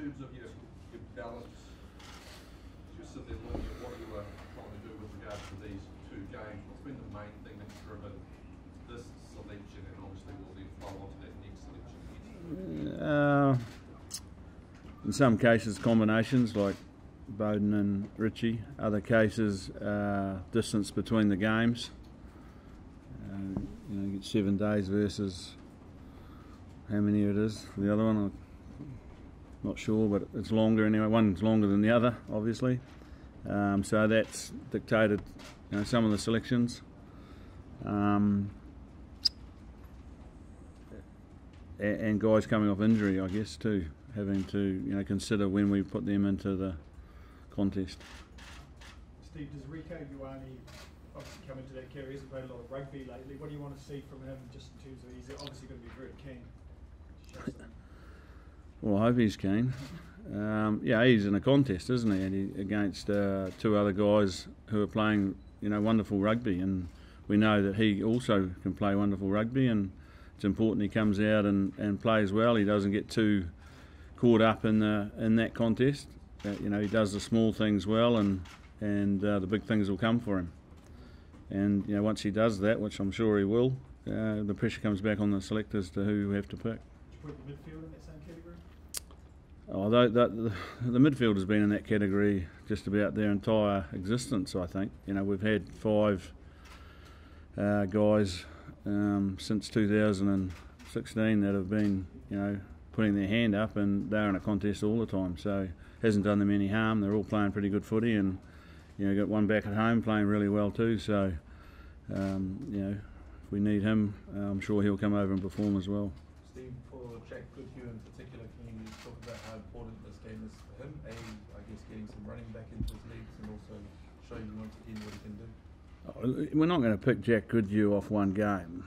terms of your balance, you're sitting there looking at what you were trying to do with regards to these two games, what's been the main thing that's driven this selection, and obviously will then flow on to that next selection? In some cases combinations like Bowden and Ritchie, other cases distance between the games. You get 7 days versus how many it is for the other one, I'm not sure, but it's longer anyway. One's longer than the other, obviously. So that's dictated some of the selections. And guys coming off injury, I guess, too, having to consider when we put them into the contest. Steve, does Rico Ioane obviously come into that career? He's played a lot of rugby lately. What do you want to see from him, just in terms of, he's obviously going to be very keen? Well, I hope he's keen. Yeah, he's in a contest, isn't he? And against 2 other guys who are playing, wonderful rugby, and we know that he also can play wonderful rugby, and it's important he comes out and plays well. He doesn't get too caught up in that contest. He does the small things well, and the big things will come for him. And once he does that, which I'm sure he will, the pressure comes back on the selectors to who we have to pick. Did you put the midfield in that same category? Oh, the midfield has been in that category just about their entire existence, I think. We've had 5 guys since 2016 that have been, putting their hand up, and they're in a contest all the time. So it hasn't done them any harm. They're all playing pretty good footy, and got one back at home playing really well too. So if we need him, I'm sure he'll come over and perform as well. Steve, for Jack Goodhue in particular, can you talk about how important this game is for him? I guess getting some running back into his legs, and also show you once again what he can do. We're not going to pick Jack Goodhue off one game.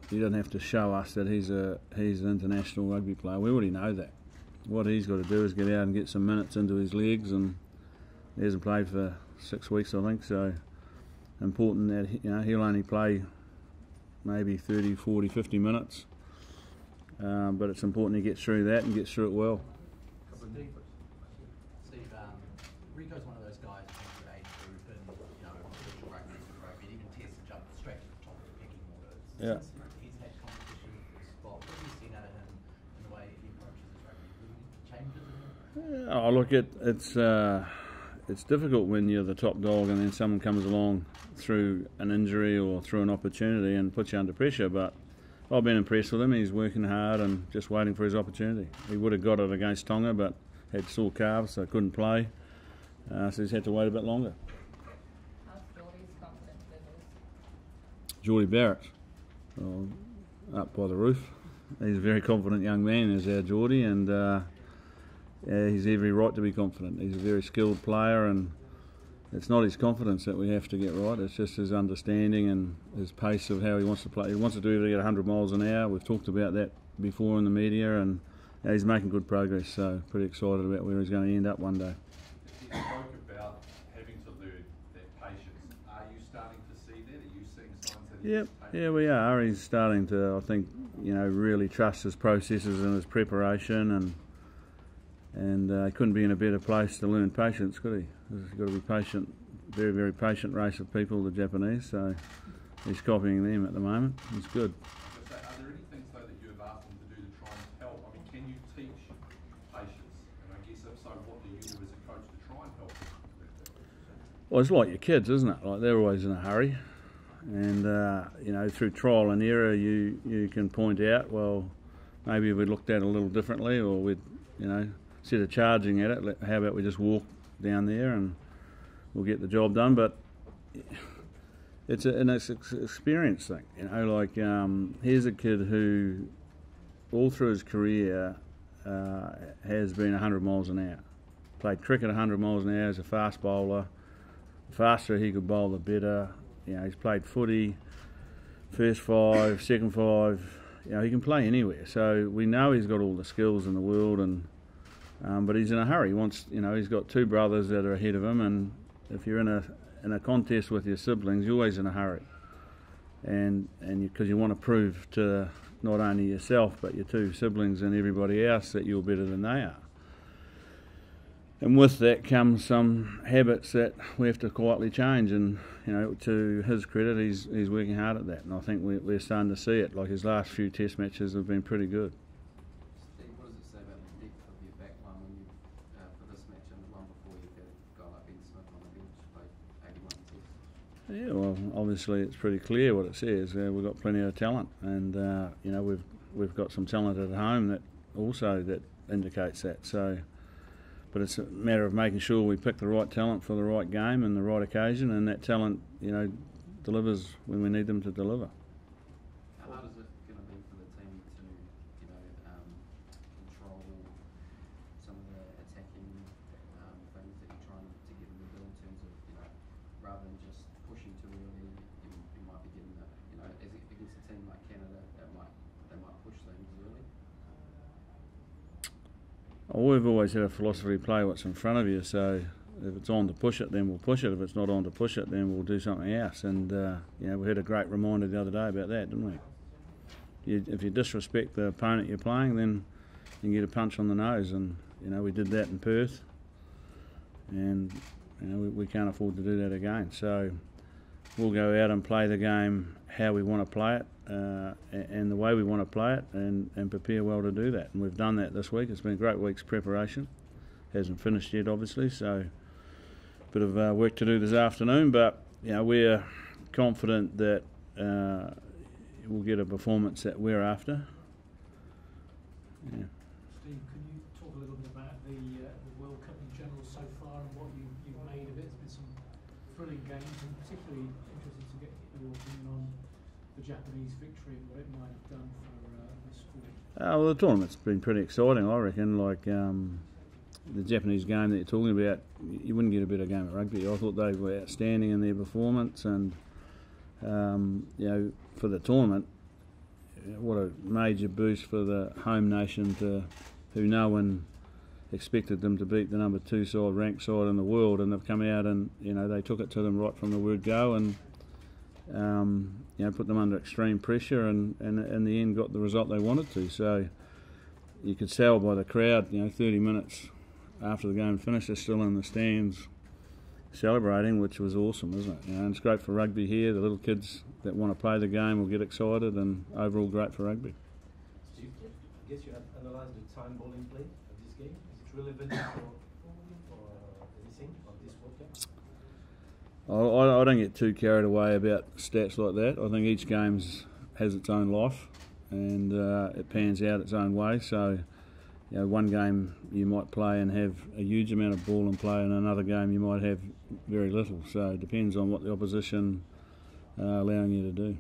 He doesn't have to show us that he's an international rugby player. We already know that. What he's got to do is get out and get some minutes into his legs, and he hasn't played for 6 weeks, I think. So important that he'll only play maybe 30, 40, 50 minutes. But it's important he gets through that and gets through it well. Steve, Rico's one of those guys in terms of age group and professional rugby, super rugby, and even tests to jump straight to the top of the pecking order. Yeah. Since he's had competition for his spot, what have you seen out of him in the way he approaches his rugby? Changes in him? Oh, look, it's difficult when you're the top dog and then someone comes along through an injury or through an opportunity and puts you under pressure, but I've been impressed with him. He's working hard and just waiting for his opportunity. He would have got it against Tonga, but had sore calves, so couldn't play. So he's had to wait a bit longer. How's Geordie's confidence levels? Geordie Barrett, up by the roof. He's a very confident young man, is our Geordie, and he's every right to be confident. He's a very skilled player, and it's not his confidence that we have to get right, it's just his understanding and his pace of how he wants to play. He wants to do everything at 100 miles an hour. We've talked about that before in the media, and he's making good progress, so pretty excited about where he's going to end up one day. You spoke about having to learn that patience. Are you starting to see that? Are you seeing signs that Yep, yeah, we are. He's starting to, I think, really trust his processes and his preparation, and he couldn't be in a better place to learn patience, could he? He's got to be patient, very, very patient race of people, the Japanese, so he's copying them at the moment. It's good. So are there any things, though, that you have asked him to do to try and help? I mean, can you teach patience? And I guess if so, what do you do as a coach to try and help? Well, it's like your kids, isn't it? Like, they're always in a hurry. And, through trial and error, you can point out, well, maybe we'd looked at it a little differently, or we'd, instead of charging at it, how about we just walk down there and we'll get the job done. But it's an experience thing, here's a kid who all through his career has been 100 miles an hour. Played cricket 100 miles an hour as a fast bowler. The faster he could bowl, the better. He's played footy, first 5, second 5. He can play anywhere. So we know he's got all the skills in the world, and but he's in a hurry. He wants, he's got 2 brothers that are ahead of him, and if you're in a contest with your siblings, you're always in a hurry, and because you want to prove to not only yourself but your 2 siblings and everybody else that you're better than they are. And with that comes some habits that we have to quietly change. And to his credit, he's working hard at that. And I think we're starting to see it. Like his last few Test matches have been pretty good. Steve, what does it say about the depth of your back line when you, for this match and the one before you've had a guy like Ben Smith on the bench played 81 tests? Yeah, well, obviously it's pretty clear what it says. We've got plenty of talent, and we've got some talent at home that indicates that. So, but it's a matter of making sure we pick the right talent for the right game and the right occasion, and that talent, delivers when we need them to deliver. How hard is it going to be for the team to, control some of the attacking things that you're trying to get them to do in terms of, rather than just pushing too early, you might be getting against a team like Canada, they might push things early. Well, we've always had a philosophy: play what's in front of you. So if it's on to push it, then we'll push it. If it's not on to push it, then we'll do something else. And we had a great reminder the other day about that, didn't we? If you disrespect the opponent you're playing, then you get a punch on the nose. And we did that in Perth, and we can't afford to do that again. So we'll go out and play the game how we want to play it, and the way we want to play it, and prepare well to do that. And we've done that this week. It's been a great week's preparation. Hasn't finished yet, obviously, so a bit of work to do this afternoon. But we're confident that we'll get a performance that we're after. Yeah. Steve, can you talk a little bit about the World Cup in general so far and what you've made of it? It's been some thrilling games, and particularly interested to get your opinion on the Japanese victory and what it might have done for the sport. Well, the tournament's been pretty exciting, I reckon. Like the Japanese game that you're talking about, you wouldn't get a better game of rugby. I thought they were outstanding in their performance, and for the tournament, what a major boost for the home nation who no one expected them to beat the number 2 side, ranked side in the world, and they've come out and they took it to them right from the word go, and put them under extreme pressure, and in the end got the result they wanted to. So you could tell by the crowd, 30 minutes after the game finished, they're still in the stands celebrating, which was awesome, isn't it? And it's great for rugby here. The little kids that want to play the game will get excited, and overall great for rugby. Steve, I guess you have analysed the time bowling play of this game. Is it relevant for anything of this World Cup? I don't get too carried away about stats like that. I think each game has its own life, and it pans out its own way. So, one game you might play and have a huge amount of ball in play, and another game you might have very little. So it depends on what the opposition allowing you to do.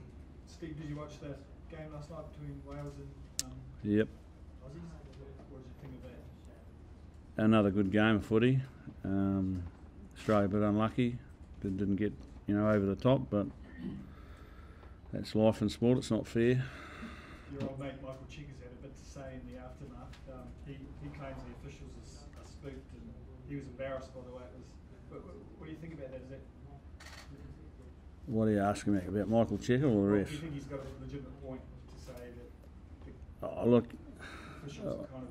Steve, did you watch that game last night between Wales and Yep. Aussies? What did you think of that? Another good game of footy. Australia a bit unlucky. Didn't get over the top, but that's life in sport. It's not fair. Your old mate Michael Cheika's had a bit to say in the aftermath. He claims the officials are spooked, and he was embarrassed by the way it was. What do you think about that? Is that What are you asking me about Michael Cheika or the ref? do you think he's got a legitimate point to say that Oh, look, officials are kind of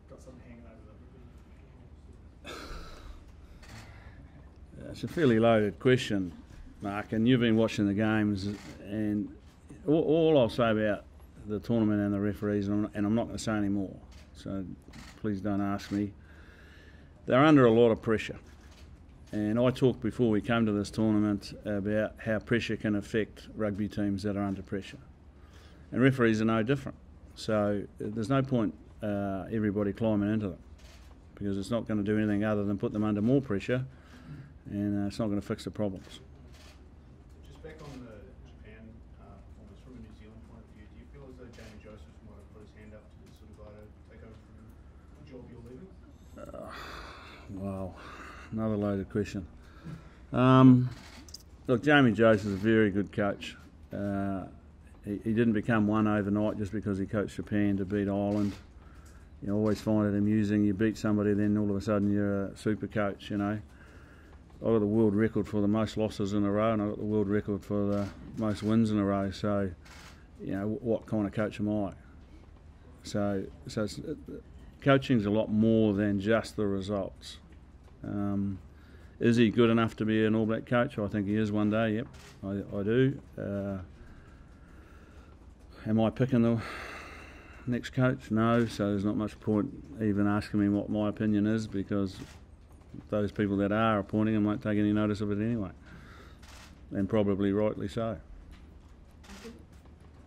got something hanging over them? it's a fairly loaded question, Mark, and you've been watching the games, and all I'll say about the tournament and the referees, and I'm not going to say any more, so please don't ask me. They're under a lot of pressure, and I talked before we came to this tournament about how pressure can affect rugby teams that are under pressure, and referees are no different. So there's no point everybody climbing into them, because it's not going to do anything other than put them under more pressure, and it's not going to fix the problems. Just back on the Japan performance from a New Zealand point of view, do you feel as though Jamie Joseph might have put his hand up to sort of take over from the job you're leaving? Wow, another loaded question. Look, Jamie Joseph's a very good coach. He didn't become one overnight just because he coached Japan to beat Ireland. You always find it amusing. You beat somebody, then all of a sudden you're a super coach, I got the world record for the most losses in a row, and I got the world record for the most wins in a row. So, what kind of coach am I? So coaching's a lot more than just the results. Is he good enough to be an All Black coach? I think he is one day, yep, I do. Am I picking the next coach? No, so there's not much point even asking me what my opinion is, because those people that are appointing him won't take any notice of it anyway, and probably rightly so. You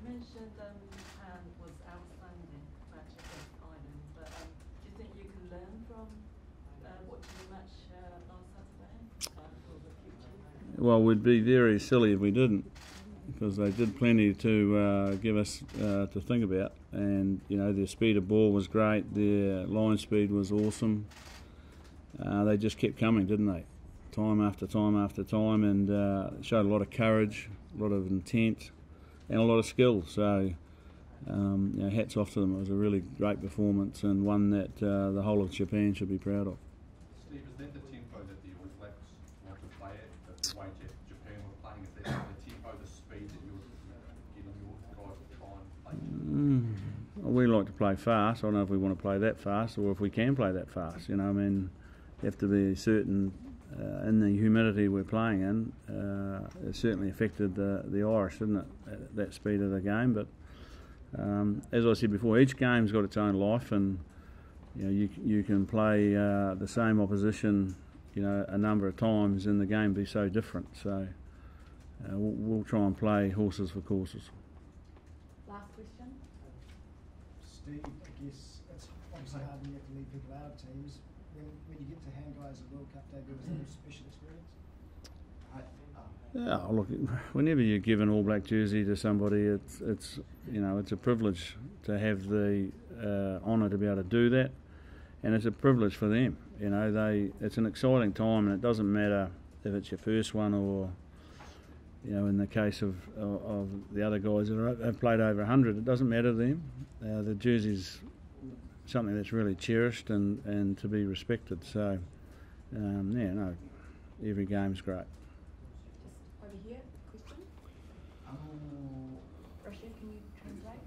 mentioned Anne was outstanding match against Ireland, but do you think you can learn from watching the match last Saturday for the future? Well, we'd be very silly if we didn't, because they did plenty to give us to think about, and you know, their speed of ball was great, their line speed was awesome. They just kept coming, didn't they? Time after time after time, and showed a lot of courage, a lot of intent, and a lot of skill. So, you know, hats off to them. It was a really great performance, and one that the whole of Japan should be proud of. Steve, is that the tempo that the All Blacks want to play at? The way Japan were playing, is that the tempo, the speed that you're getting your guys to try and play? Well, we like to play fast. I don't know if we want to play that fast, or if we can play that fast. You know, I mean, you have to be certain. In the humidity we're playing in, it certainly affected the Irish, didn't it, at that speed of the game. But as I said before, each game's got its own life, and you know, you can play the same opposition, you know, a number of times, and the game be so different. So we'll try and play horses for courses. Last question. Steve, I guess it's obviously hard when you have to lead people out of teams. When you get to hand guys at World Cup debut, was that a special experience? Yeah, look, whenever you give an All Black jersey to somebody, it's you know, it's a privilege to have the honour to be able to do that, and it's a privilege for them. You know, it's an exciting time, and it doesn't matter if it's your first one, or you know, in the case of the other guys that have played over 100, it doesn't matter to them. The jersey's something that's really cherished and to be respected. So, yeah, no, every game's great. Just over here, question. Russia, can you translate?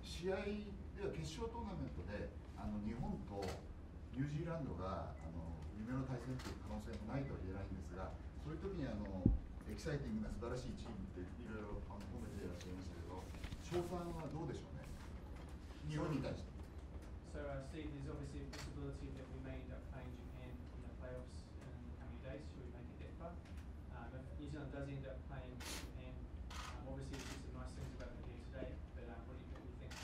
試合では決勝トーナメントで日本とニュージーランドが夢の対戦という可能性もないとは言えないんですが、そういう時にエキサイティングな素晴らしいチームっていろいろ褒めていらっしゃいましたけど、賞賛はどうでしょうね、日本に対して。 So, Steve, there's obviously a possibility that we may end up playing Japan in the playoffs in the coming days, should we make it that far. If New Zealand does end up playing Japan, obviously there's some nice things about the game today, but what do you think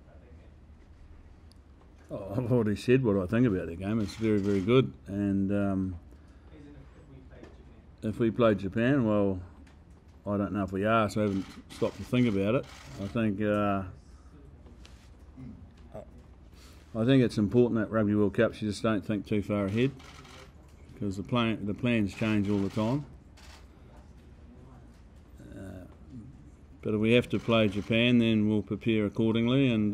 about that game? Oh, I've already said what I think about the game. It's very, very good, and if we played Japan, well, I don't know if we are, so I haven't stopped to think about it. I think it's important at Rugby World Cups you just don't think too far ahead, because the plans change all the time. But if we have to play Japan, then we'll prepare accordingly, and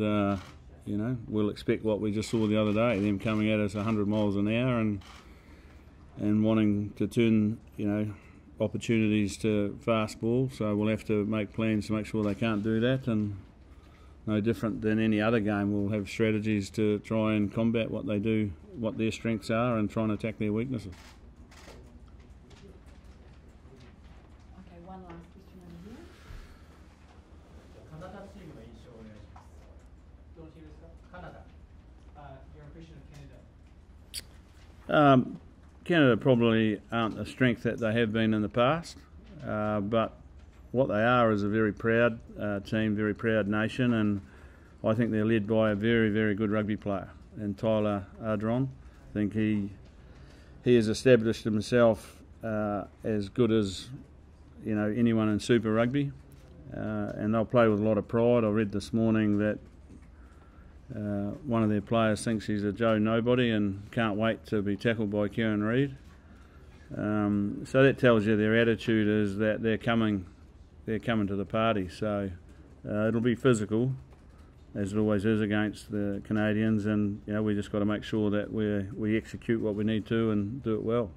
you know, we'll expect what we just saw the other day, them coming at us 100 miles an hour and wanting to turn, you know, opportunities to fast ball. So we'll have to make plans to make sure they can't do that, and no different than any other game, we'll have strategies to try and combat what they do, what their strengths are, and try and attack their weaknesses. Okay, one last question over here. カナダチームの印象をお願いします。どのチームですか？カナダ。Your impression of Canada. Canada probably aren't the strength that they have been in the past, but what they are is a very proud team, very proud nation, and I think they're led by a very, very good rugby player, and Tyler Ardron. I think he has established himself as good as, you know, anyone in Super Rugby, and they'll play with a lot of pride. I read this morning that one of their players thinks he's a Joe Nobody and can't wait to be tackled by Kieran Reid. So that tells you their attitude is that they're coming to the party. So it'll be physical, as it always is against the Canadians, and you know, we just got to make sure that we execute what we need to and do it well.